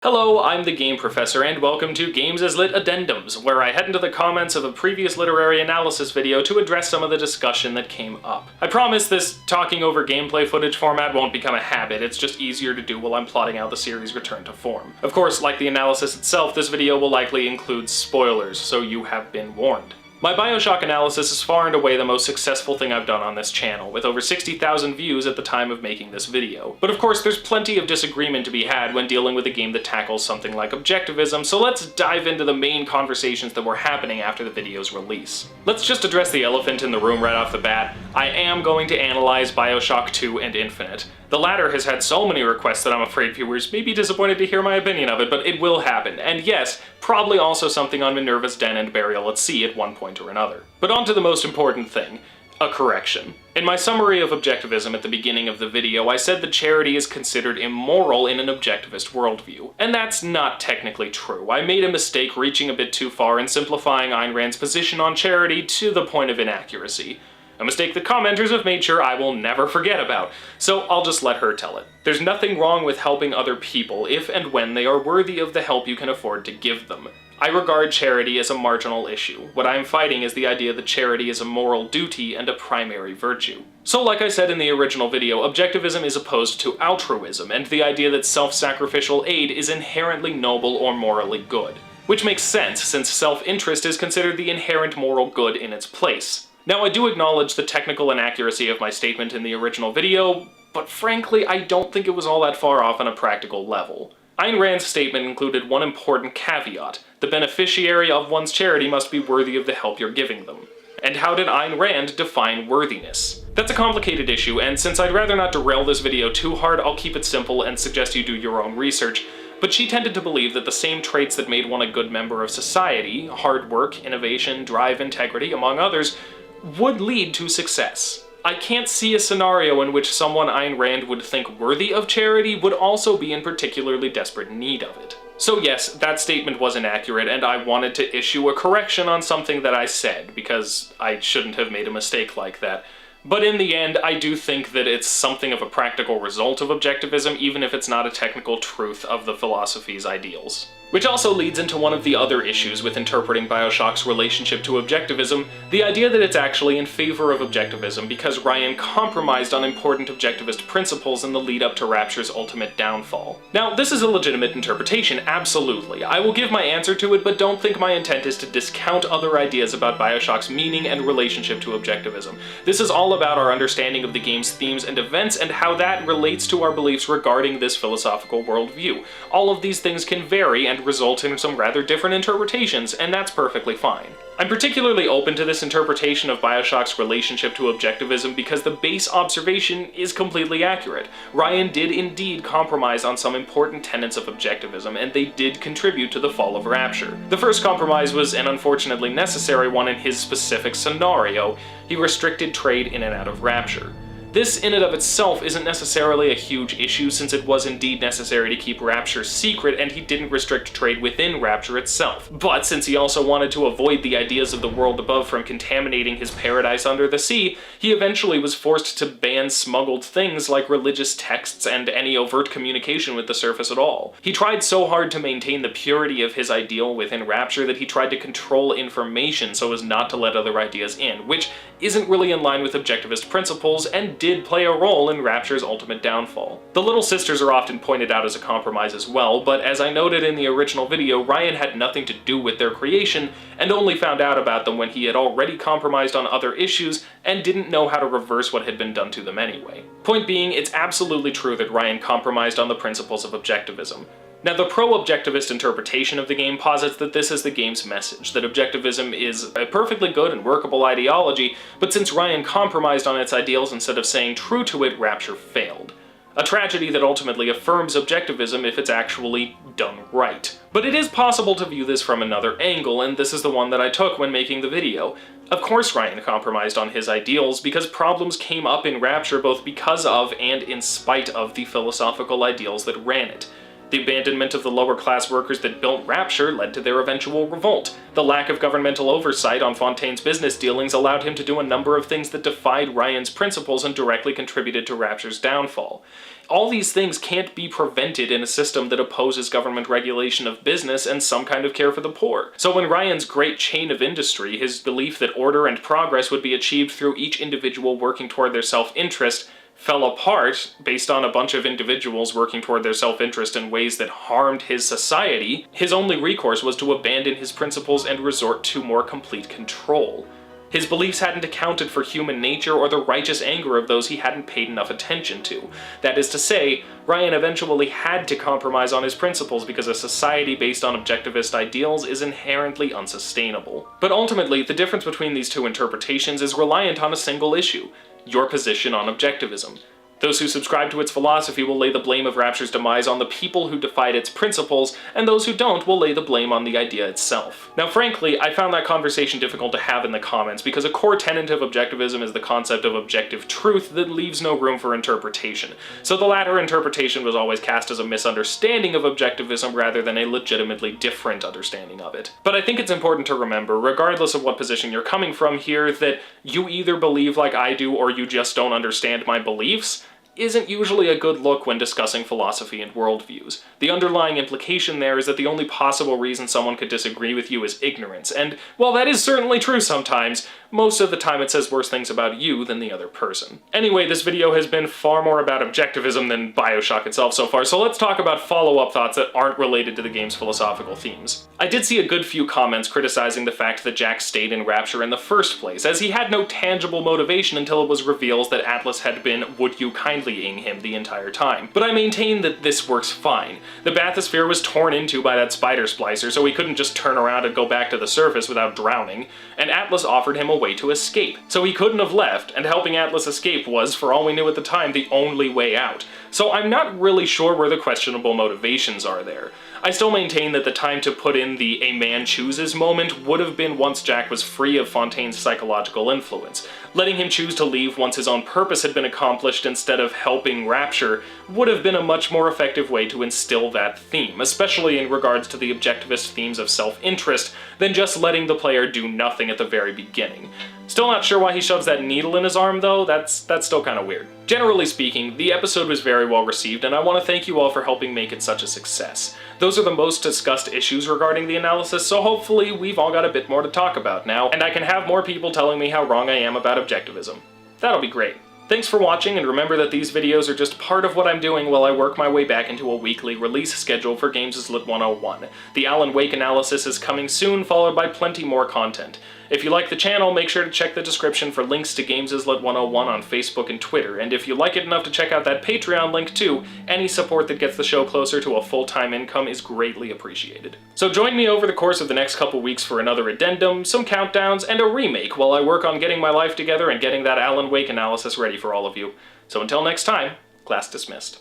Hello, I'm the Game Professor, and welcome to Games as Lit Addendums, where I head into the comments of a previous literary analysis video to address some of the discussion that came up. I promise this talking over gameplay footage format won't become a habit, it's just easier to do while I'm plotting out the series' return to form. Of course, like the analysis itself, this video will likely include spoilers, so you have been warned. My Bioshock analysis is far and away the most successful thing I've done on this channel, with over 60,000 views at the time of making this video. But of course, there's plenty of disagreement to be had when dealing with a game that tackles something like objectivism, so let's dive into the main conversations that were happening after the video's release. Let's just address the elephant in the room right off the bat. I am going to analyze Bioshock 2 and Infinite. The latter has had so many requests that I'm afraid viewers may be disappointed to hear my opinion of it, but it will happen. And yes, probably also something on Minerva's Den and Burial at Sea at one point or another. But on to the most important thing, a correction. In my summary of objectivism at the beginning of the video, I said that charity is considered immoral in an objectivist worldview. And that's not technically true. I made a mistake reaching a bit too far and simplifying Ayn Rand's position on charity to the point of inaccuracy. A mistake that commenters have made sure I will never forget about, so I'll just let her tell it. There's nothing wrong with helping other people if and when they are worthy of the help you can afford to give them. I regard charity as a marginal issue. What I am fighting is the idea that charity is a moral duty and a primary virtue. So like I said in the original video, objectivism is opposed to altruism, and the idea that self-sacrificial aid is inherently noble or morally good. Which makes sense, since self-interest is considered the inherent moral good in its place. Now, I do acknowledge the technical inaccuracy of my statement in the original video, but frankly, I don't think it was all that far off on a practical level. Ayn Rand's statement included one important caveat: the beneficiary of one's charity must be worthy of the help you're giving them. And how did Ayn Rand define worthiness? That's a complicated issue, and since I'd rather not derail this video too hard, I'll keep it simple and suggest you do your own research. But she tended to believe that the same traits that made one a good member of society, hard work, innovation, drive, integrity, among others, would lead to success. I can't see a scenario in which someone Ayn Rand would think worthy of charity would also be in particularly desperate need of it. So yes, that statement was inaccurate, and I wanted to issue a correction on something that I said, because I shouldn't have made a mistake like that. But in the end, I do think that it's something of a practical result of objectivism, even if it's not a technical truth of the philosophy's ideals. Which also leads into one of the other issues with interpreting Bioshock's relationship to objectivism, the idea that it's actually in favor of objectivism because Ryan compromised on important objectivist principles in the lead up to Rapture's ultimate downfall. Now, this is a legitimate interpretation, absolutely. I will give my answer to it, but don't think my intent is to discount other ideas about Bioshock's meaning and relationship to objectivism. This is all about our understanding of the game's themes and events and how that relates to our beliefs regarding this philosophical worldview. All of these things can vary and result in some rather different interpretations, and that's perfectly fine. I'm particularly open to this interpretation of Bioshock's relationship to objectivism because the base observation is completely accurate. Ryan did indeed compromise on some important tenets of objectivism, and they did contribute to the fall of Rapture. The first compromise was an unfortunately necessary one in his specific scenario. He restricted trade in and out of Rapture. This in and of itself isn't necessarily a huge issue since it was indeed necessary to keep Rapture secret and he didn't restrict trade within Rapture itself. But since he also wanted to avoid the ideas of the world above from contaminating his paradise under the sea, he eventually was forced to ban smuggled things like religious texts and any overt communication with the surface at all. He tried so hard to maintain the purity of his ideal within Rapture that he tried to control information so as not to let other ideas in, which isn't really in line with objectivist principles and did play a role in Rapture's ultimate downfall. The Little Sisters are often pointed out as a compromise as well, but as I noted in the original video, Ryan had nothing to do with their creation and only found out about them when he had already compromised on other issues and didn't know how to reverse what had been done to them anyway. Point being, it's absolutely true that Ryan compromised on the principles of objectivism. Now, the pro-objectivist interpretation of the game posits that this is the game's message, that objectivism is a perfectly good and workable ideology, but since Ryan compromised on its ideals instead of staying true to it, Rapture failed. A tragedy that ultimately affirms objectivism if it's actually done right. But it is possible to view this from another angle, and this is the one that I took when making the video. Of course Ryan compromised on his ideals because problems came up in Rapture both because of and in spite of the philosophical ideals that ran it. The abandonment of the lower-class workers that built Rapture led to their eventual revolt. The lack of governmental oversight on Fontaine's business dealings allowed him to do a number of things that defied Ryan's principles and directly contributed to Rapture's downfall. All these things can't be prevented in a system that opposes government regulation of business and some kind of care for the poor. So when Ryan's great chain of industry, his belief that order and progress would be achieved through each individual working toward their self-interest, fell apart based on a bunch of individuals working toward their self-interest in ways that harmed his society, his only recourse was to abandon his principles and resort to more complete control. His beliefs hadn't accounted for human nature or the righteous anger of those he hadn't paid enough attention to. That is to say, Ryan eventually had to compromise on his principles because a society based on objectivist ideals is inherently unsustainable. But ultimately, the difference between these two interpretations is reliant on a single issue: your position on objectivism. Those who subscribe to its philosophy will lay the blame of Rapture's demise on the people who defied its principles, and those who don't will lay the blame on the idea itself. Now frankly, I found that conversation difficult to have in the comments because a core tenet of objectivism is the concept of objective truth that leaves no room for interpretation. So the latter interpretation was always cast as a misunderstanding of objectivism rather than a legitimately different understanding of it. But I think it's important to remember, regardless of what position you're coming from here, that you either believe like I do or you just don't understand my beliefs isn't usually a good look when discussing philosophy and worldviews. The underlying implication there is that the only possible reason someone could disagree with you is ignorance, and while that is certainly true sometimes, most of the time it says worse things about you than the other person. Anyway, this video has been far more about objectivism than Bioshock itself so far, so let's talk about follow-up thoughts that aren't related to the game's philosophical themes. I did see a good few comments criticizing the fact that Jack stayed in Rapture in the first place, as he had no tangible motivation until it was revealed that Atlas had been would-you-kindly-ing him the entire time. But I maintain that this works fine. The bathysphere was torn into by that spider splicer, so he couldn't just turn around and go back to the surface without drowning, and Atlas offered him a way to escape. So he couldn't have left, and helping Atlas escape was, for all we knew at the time, the only way out. So I'm not really sure where the questionable motivations are there. I still maintain that the time to put in the "a man chooses" moment would have been once Jack was free of Fontaine's psychological influence. Letting him choose to leave once his own purpose had been accomplished instead of helping Rapture would have been a much more effective way to instill that theme, especially in regards to the objectivist themes of self-interest, than just letting the player do nothing at the very beginning. Still not sure why he shoves that needle in his arm though, that's still kinda weird. Generally speaking, the episode was very well received, and I want to thank you all for helping make it such a success. Those are the most discussed issues regarding the analysis, so hopefully we've all got a bit more to talk about now, and I can have more people telling me how wrong I am about objectivism. That'll be great. Thanks for watching, and remember that these videos are just part of what I'm doing while I work my way back into a weekly release schedule for Games is Lit 101. The Alan Wake analysis is coming soon, followed by plenty more content. If you like the channel, make sure to check the description for links to Games is Lit 101 on Facebook and Twitter, and if you like it enough to check out that Patreon link too, any support that gets the show closer to a full-time income is greatly appreciated. So join me over the course of the next couple weeks for another addendum, some countdowns, and a remake while I work on getting my life together and getting that Alan Wake analysis ready for all of you. So until next time, class dismissed.